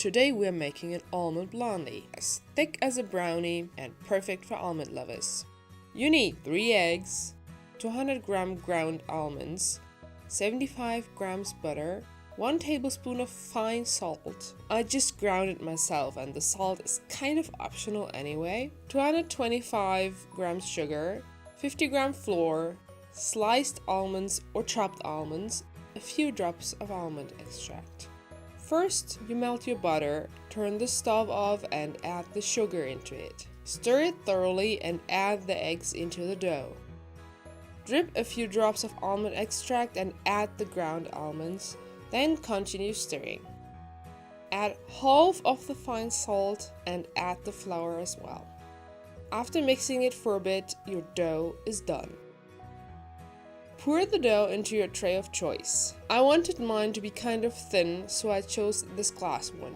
Today we are making an almond blondie, as thick as a brownie and perfect for almond lovers. You need 3 eggs, 200-gram ground almonds, 75 grams butter, 1 tablespoon of fine salt. I just ground it myself and the salt is kind of optional anyway. 225 grams sugar, 50 gram flour, sliced almonds or chopped almonds, a few drops of almond extract. First, you melt your butter, turn the stove off and add the sugar into it. Stir it thoroughly and add the eggs into the dough. Drip a few drops of almond extract and add the ground almonds, then continue stirring. Add half of the fine salt and add the flour as well. After mixing it for a bit, your dough is done. Pour the dough into your tray of choice. I wanted mine to be kind of thin, so I chose this glass one.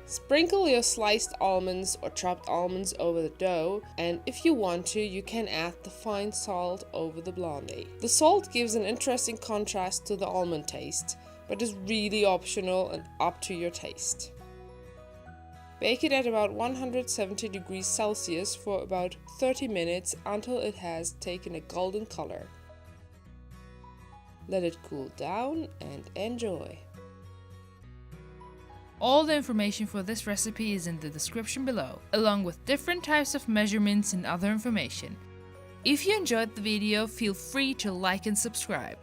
Sprinkle your sliced almonds or chopped almonds over the dough, and if you want to, you can add the fine salt over the blondie. The salt gives an interesting contrast to the almond taste, but is really optional and up to your taste. Bake it at about 170 degrees Celsius for about 30 minutes until it has taken a golden color. Let it cool down and enjoy. All the information for this recipe is in the description below, along with different types of measurements and other information. If you enjoyed the video, feel free to like and subscribe.